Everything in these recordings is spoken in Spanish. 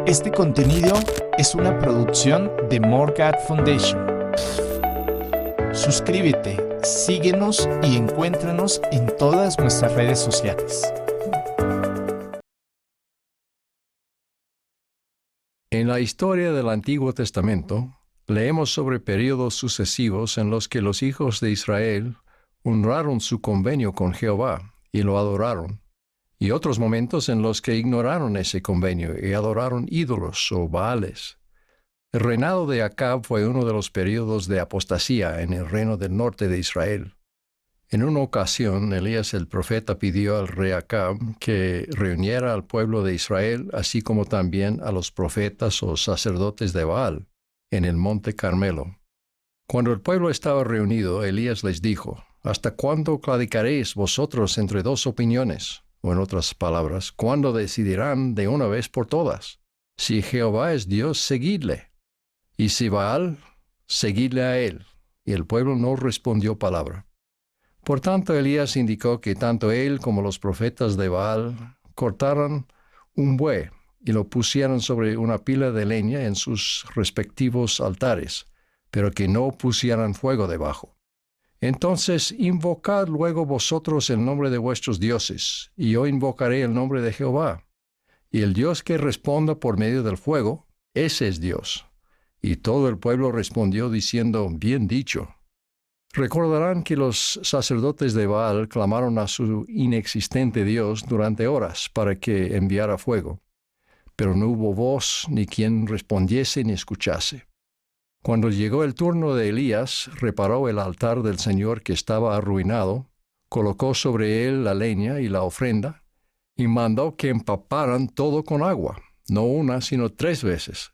Este contenido es una producción de More God Foundation. Suscríbete, síguenos y encuéntranos en todas nuestras redes sociales. En la historia del Antiguo Testamento, leemos sobre períodos sucesivos en los que los hijos de Israel honraron su convenio con Jehová y lo adoraron, y otros momentos en los que ignoraron ese convenio y adoraron ídolos o baales. El reinado de Acab fue uno de los períodos de apostasía en el reino del norte de Israel. En una ocasión, Elías el profeta pidió al rey Acab que reuniera al pueblo de Israel, así como también a los profetas o sacerdotes de Baal, en el monte Carmelo. Cuando el pueblo estaba reunido, Elías les dijo: ¿Hasta cuándo claudicaréis vosotros entre dos opiniones? O en otras palabras, ¿cuándo decidirán de una vez por todas? Si Jehová es Dios, seguidle. Y si Baal, seguidle a él. Y el pueblo no respondió palabra. Por tanto, Elías indicó que tanto él como los profetas de Baal cortaran un buey y lo pusieran sobre una pila de leña en sus respectivos altares, pero que no pusieran fuego debajo. Entonces invocad luego vosotros el nombre de vuestros dioses, y yo invocaré el nombre de Jehová. Y el Dios que responda por medio del fuego, ese es Dios. Y todo el pueblo respondió diciendo: bien dicho. Recordarán que los sacerdotes de Baal clamaron a su inexistente Dios durante horas para que enviara fuego, pero no hubo voz ni quien respondiese ni escuchase. Cuando llegó el turno de Elías, reparó el altar del Señor que estaba arruinado, colocó sobre él la leña y la ofrenda, y mandó que empaparan todo con agua, no una, sino 3 veces.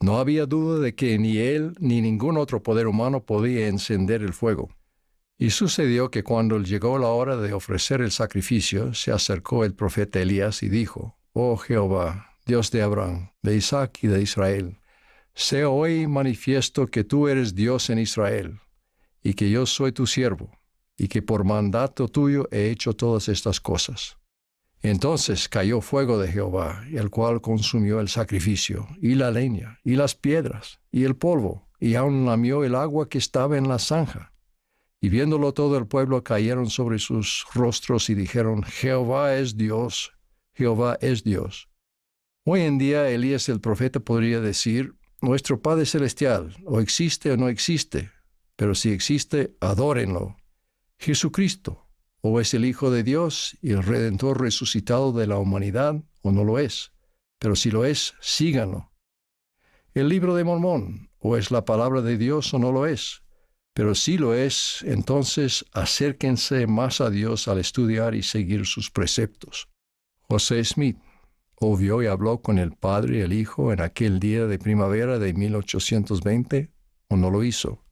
No había duda de que ni él ni ningún otro poder humano podía encender el fuego. Y sucedió que cuando llegó la hora de ofrecer el sacrificio, se acercó el profeta Elías y dijo: «Oh Jehová, Dios de Abraham, de Isaac y de Israel, sea hoy manifiesto que tú eres Dios en Israel, y que yo soy tu siervo, y que por mandato tuyo he hecho todas estas cosas». Entonces cayó fuego de Jehová, el cual consumió el sacrificio, y la leña, y las piedras, y el polvo, y aun lamió el agua que estaba en la zanja. Y viéndolo todo el pueblo cayeron sobre sus rostros y dijeron: «Jehová es Dios, Jehová es Dios». Hoy en día Elías el profeta podría decir: «Nuestro Padre Celestial, o existe o no existe, pero si existe, adórenlo. Jesucristo, o es el Hijo de Dios y el Redentor resucitado de la humanidad, o no lo es, pero si lo es, síganlo. El libro de Mormón, o es la palabra de Dios o no lo es, pero si lo es, entonces acérquense más a Dios al estudiar y seguir sus preceptos». José Smith o vio y habló con el Padre y el Hijo en aquel día de primavera de 1820, o no lo hizo.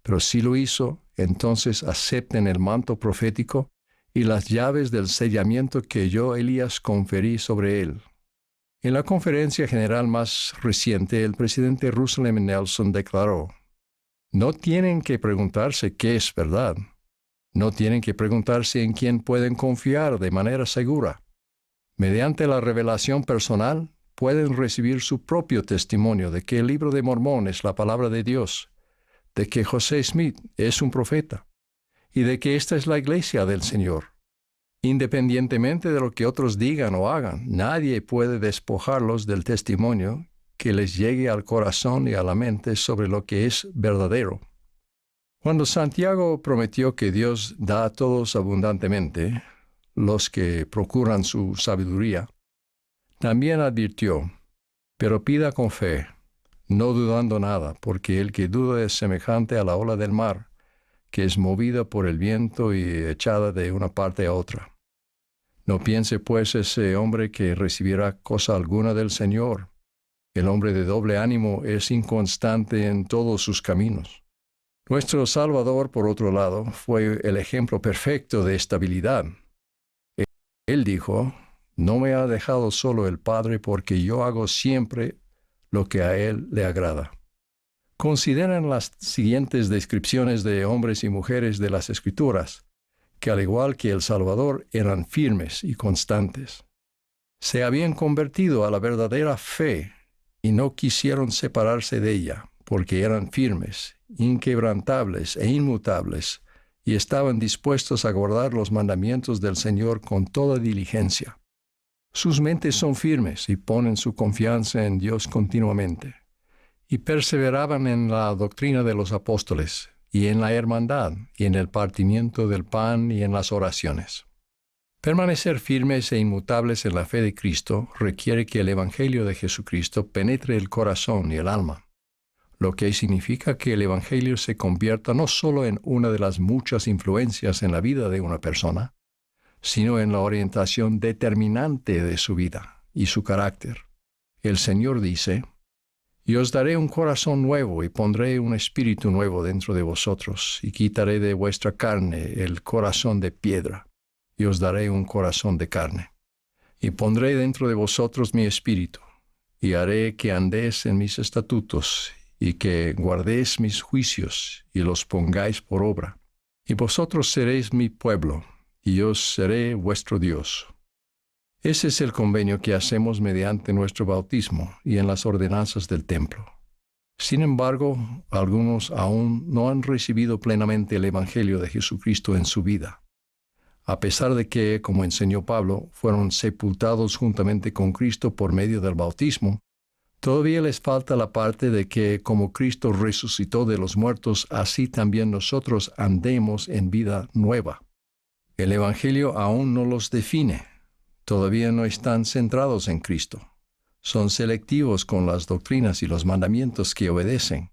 Pero si lo hizo, entonces acepten el manto profético y las llaves del sellamiento que yo, Elías, conferí sobre él. En la conferencia general más reciente, el presidente Russell M. Nelson declaró: «No tienen que preguntarse qué es verdad. No tienen que preguntarse en quién pueden confiar de manera segura. Mediante la revelación personal, pueden recibir su propio testimonio de que el libro de Mormón es la palabra de Dios, de que José Smith es un profeta, y de que esta es la iglesia del Señor. Independientemente de lo que otros digan o hagan, nadie puede despojarlos del testimonio que les llegue al corazón y a la mente sobre lo que es verdadero». Cuando Santiago prometió que Dios da a todos abundantemente, los que procuran su sabiduría, también advirtió: «Pero pida con fe, no dudando nada, porque el que duda es semejante a la ola del mar, que es movida por el viento y echada de una parte a otra. No piense pues ese hombre que recibirá cosa alguna del Señor. El hombre de doble ánimo es inconstante en todos sus caminos». Nuestro Salvador, por otro lado, fue el ejemplo perfecto de estabilidad. Él dijo: «No me ha dejado solo el Padre, porque yo hago siempre lo que a Él le agrada». Consideren las siguientes descripciones de hombres y mujeres de las Escrituras, que al igual que el Salvador eran firmes y constantes. Se habían convertido a la verdadera fe y no quisieron separarse de ella, porque eran firmes, inquebrantables e inmutables, y estaban dispuestos a guardar los mandamientos del Señor con toda diligencia. Sus mentes son firmes y ponen su confianza en Dios continuamente, y perseveraban en la doctrina de los apóstoles, y en la hermandad, y en el partimiento del pan, y en las oraciones. Permanecer firmes e inmutables en la fe de Cristo requiere que el Evangelio de Jesucristo penetre el corazón y el alma, lo que significa que el Evangelio se convierta no solo en una de las muchas influencias en la vida de una persona, sino en la orientación determinante de su vida y su carácter. El Señor dice: «Y os daré un corazón nuevo y pondré un espíritu nuevo dentro de vosotros, y quitaré de vuestra carne el corazón de piedra, y os daré un corazón de carne. Y pondré dentro de vosotros mi espíritu, y haré que andéis en mis estatutos, y que guardéis mis juicios, y los pongáis por obra. Y vosotros seréis mi pueblo, y yo seré vuestro Dios». Ese es el convenio que hacemos mediante nuestro bautismo y en las ordenanzas del templo. Sin embargo, algunos aún no han recibido plenamente el Evangelio de Jesucristo en su vida. A pesar de que, como enseñó Pablo, fueron sepultados juntamente con Cristo por medio del bautismo, todavía les falta la parte de que, como Cristo resucitó de los muertos, así también nosotros andemos en vida nueva. El Evangelio aún no los define. Todavía no están centrados en Cristo. Son selectivos con las doctrinas y los mandamientos que obedecen,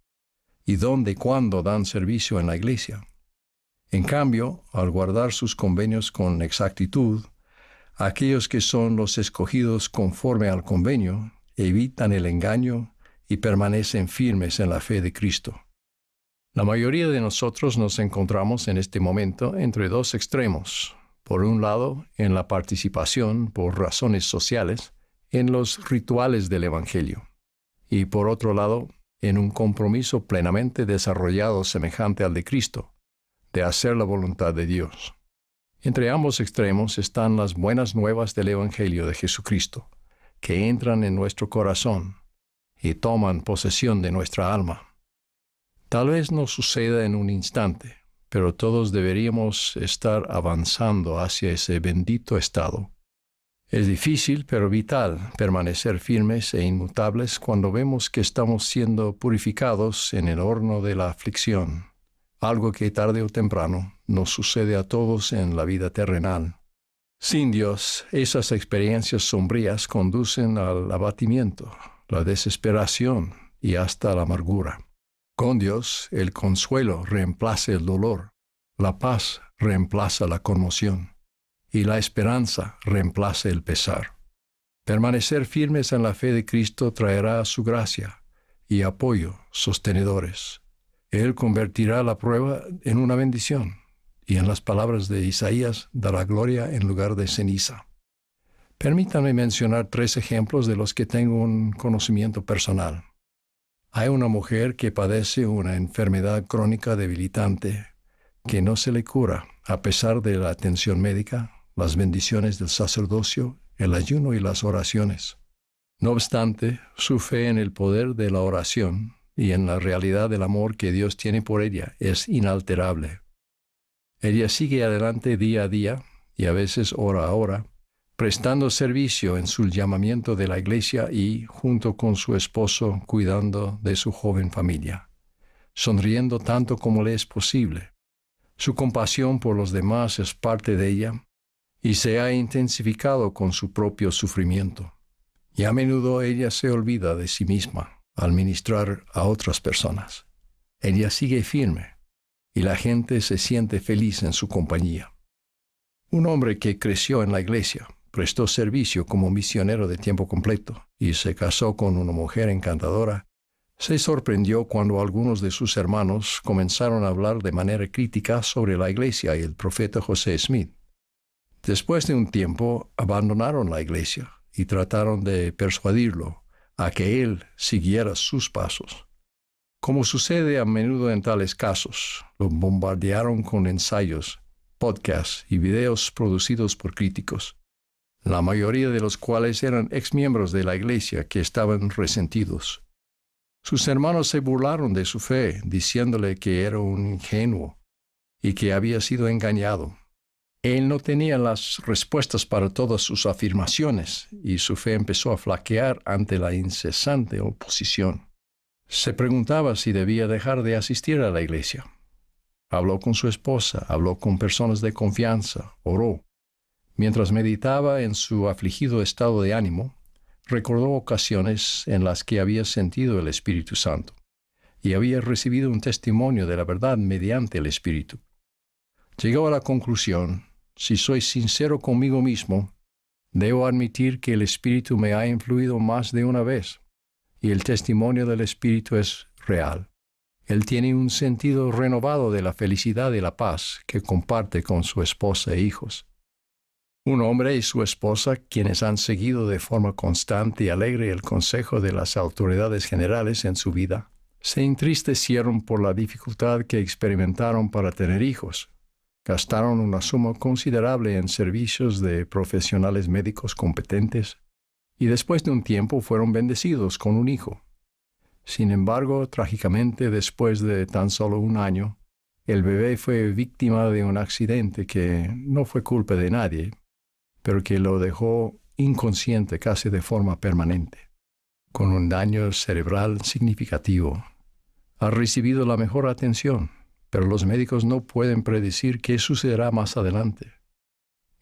y dónde y cuándo dan servicio en la iglesia. En cambio, al guardar sus convenios con exactitud, aquellos que son los escogidos conforme al convenio evitan el engaño y permanecen firmes en la fe de Cristo. La mayoría de nosotros nos encontramos en este momento entre dos extremos. Por un lado, en la participación, por razones sociales, en los rituales del Evangelio, y por otro lado, en un compromiso plenamente desarrollado semejante al de Cristo, de hacer la voluntad de Dios. Entre ambos extremos están las buenas nuevas del Evangelio de Jesucristo, que entran en nuestro corazón y toman posesión de nuestra alma. Tal vez no suceda en un instante, pero todos deberíamos estar avanzando hacia ese bendito estado. Es difícil, pero vital, permanecer firmes e inmutables cuando vemos que estamos siendo purificados en el horno de la aflicción, algo que tarde o temprano nos sucede a todos en la vida terrenal. Sin Dios, esas experiencias sombrías conducen al abatimiento, la desesperación y hasta la amargura. Con Dios, el consuelo reemplaza el dolor, la paz reemplaza la conmoción, y la esperanza reemplaza el pesar. Permanecer firmes en la fe de Cristo traerá su gracia y apoyo sostenedores. Él convertirá la prueba en una bendición, y en las palabras de Isaías dará gloria en lugar de ceniza. Permítanme mencionar 3 ejemplos de los que tengo un conocimiento personal. Hay una mujer que padece una enfermedad crónica debilitante que no se le cura a pesar de la atención médica, las bendiciones del sacerdocio, el ayuno y las oraciones. No obstante, su fe en el poder de la oración y en la realidad del amor que Dios tiene por ella es inalterable. Ella sigue adelante día a día y a veces hora a hora, prestando servicio en su llamamiento de la iglesia y, junto con su esposo, cuidando de su joven familia, sonriendo tanto como le es posible. Su compasión por los demás es parte de ella y se ha intensificado con su propio sufrimiento. Y a menudo ella se olvida de sí misma al ministrar a otras personas. Ella sigue firme y la gente se siente feliz en su compañía. Un hombre que creció en la iglesia, prestó servicio como misionero de tiempo completo y se casó con una mujer encantadora, se sorprendió cuando algunos de sus hermanos comenzaron a hablar de manera crítica sobre la iglesia y el profeta José Smith. Después de un tiempo, abandonaron la iglesia y trataron de persuadirlo a que él siguiera sus pasos. Como sucede a menudo en tales casos, lo bombardearon con ensayos, podcasts y videos producidos por críticos. la mayoría de los cuales eran exmiembros de la iglesia que estaban resentidos. Sus hermanos se burlaron de su fe, diciéndole que era un ingenuo y que había sido engañado. Él no tenía las respuestas para todas sus afirmaciones, y su fe empezó a flaquear ante la incesante oposición. Se preguntaba si debía dejar de asistir a la iglesia. Habló con su esposa, habló con personas de confianza, oró. Mientras meditaba en su afligido estado de ánimo, recordó ocasiones en las que había sentido el Espíritu Santo y había recibido un testimonio de la verdad mediante el Espíritu. Llegó a la conclusión: si soy sincero conmigo mismo, debo admitir que el Espíritu me ha influido más de una vez, y el testimonio del Espíritu es real. Él tiene un sentido renovado de la felicidad y la paz que comparte con su esposa e hijos. Un hombre y su esposa, quienes han seguido de forma constante y alegre el consejo de las autoridades generales en su vida, se entristecieron por la dificultad que experimentaron para tener hijos. Gastaron una suma considerable en servicios de profesionales médicos competentes y después de un tiempo fueron bendecidos con un hijo. Sin embargo, trágicamente, después de tan solo un año, el bebé fue víctima de un accidente que no fue culpa de nadie, pero que lo dejó inconsciente casi de forma permanente, con un daño cerebral significativo. Ha recibido la mejor atención, pero los médicos no pueden predecir qué sucederá más adelante.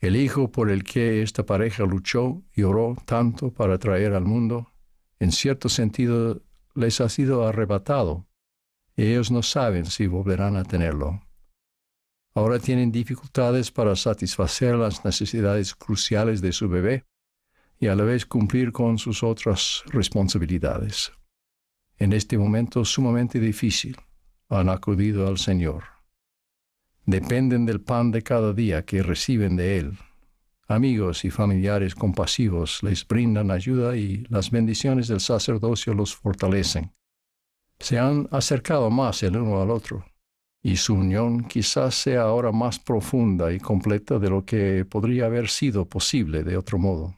El hijo por el que esta pareja luchó y oró tanto para traer al mundo, en cierto sentido les ha sido arrebatado, y ellos no saben si volverán a tenerlo. Ahora tienen dificultades para satisfacer las necesidades cruciales de su bebé y a la vez cumplir con sus otras responsabilidades. En este momento sumamente difícil, han acudido al Señor. Dependen del pan de cada día que reciben de Él. Amigos y familiares compasivos les brindan ayuda y las bendiciones del sacerdocio los fortalecen. Se han acercado más el uno al otro, y su unión quizás sea ahora más profunda y completa de lo que podría haber sido posible de otro modo.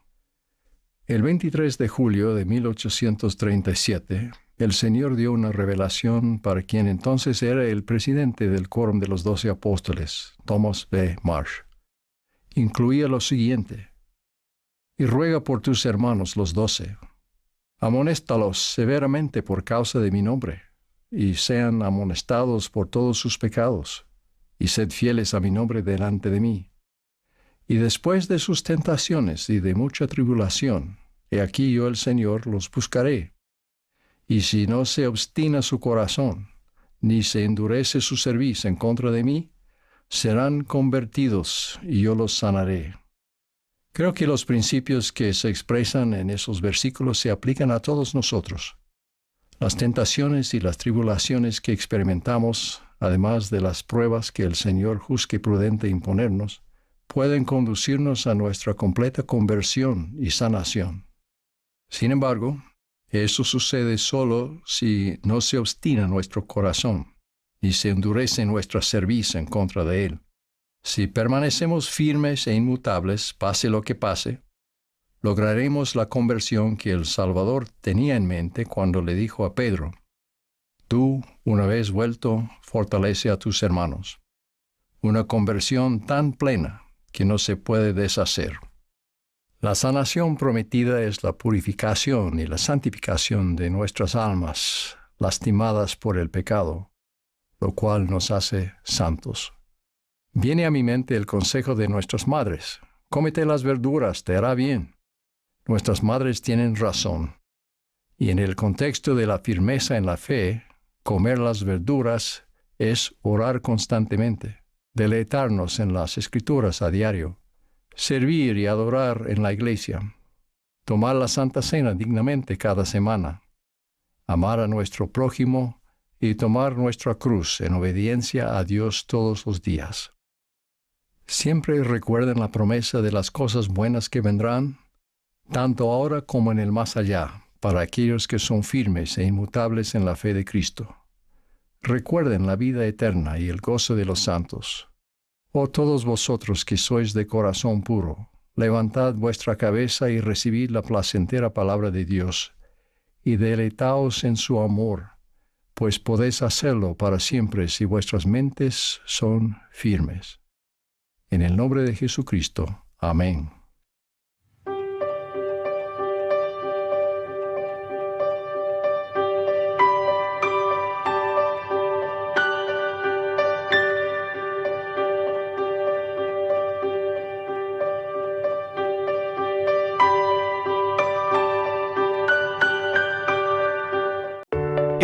El 23 de julio de 1837, el Señor dio una revelación para quien entonces era el presidente del Quórum de los 12 Apóstoles, Thomas B. Marsh. Incluía lo siguiente: y ruega por tus hermanos los 12. Amonéstalos severamente por causa de mi nombre, y sean amonestados por todos sus pecados, y sed fieles a mi nombre delante de mí. Y después de sus tentaciones y de mucha tribulación, he aquí yo el Señor los buscaré. Y si no se obstina su corazón, ni se endurece su cerviz en contra de mí, serán convertidos y yo los sanaré. Creo que los principios que se expresan en esos versículos se aplican a todos nosotros. Las tentaciones y las tribulaciones que experimentamos, además de las pruebas que el Señor juzgue prudente imponernos, pueden conducirnos a nuestra completa conversión y sanación. Sin embargo, eso sucede solo si no se obstina nuestro corazón y se endurece nuestra cerviz en contra de Él. Si permanecemos firmes e inmutables, pase lo que pase, lograremos la conversión que el Salvador tenía en mente cuando le dijo a Pedro: tú, una vez vuelto, fortalece a tus hermanos. Una conversión tan plena que no se puede deshacer. La sanación prometida es la purificación y la santificación de nuestras almas lastimadas por el pecado, lo cual nos hace santos. Viene a mi mente el consejo de nuestras madres: cómete las verduras, te hará bien. Nuestras madres tienen razón. Y en el contexto de la firmeza en la fe, comer las verduras es orar constantemente, deleitarnos en las Escrituras a diario, servir y adorar en la iglesia, tomar la Santa Cena dignamente cada semana, amar a nuestro prójimo y tomar nuestra cruz en obediencia a Dios todos los días. Siempre recuerden la promesa de las cosas buenas que vendrán, tanto ahora como en el más allá, para aquellos que son firmes e inmutables en la fe de Cristo. Recuerden la vida eterna y el gozo de los santos. Oh todos vosotros que sois de corazón puro, levantad vuestra cabeza y recibid la placentera palabra de Dios, y deleitaos en su amor, pues podéis hacerlo para siempre si vuestras mentes son firmes. En el nombre de Jesucristo. Amén.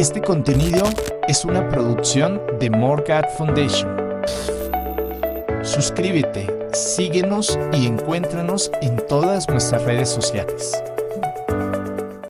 Este contenido es una producción de More God Foundation. Suscríbete, síguenos y encuéntranos en todas nuestras redes sociales.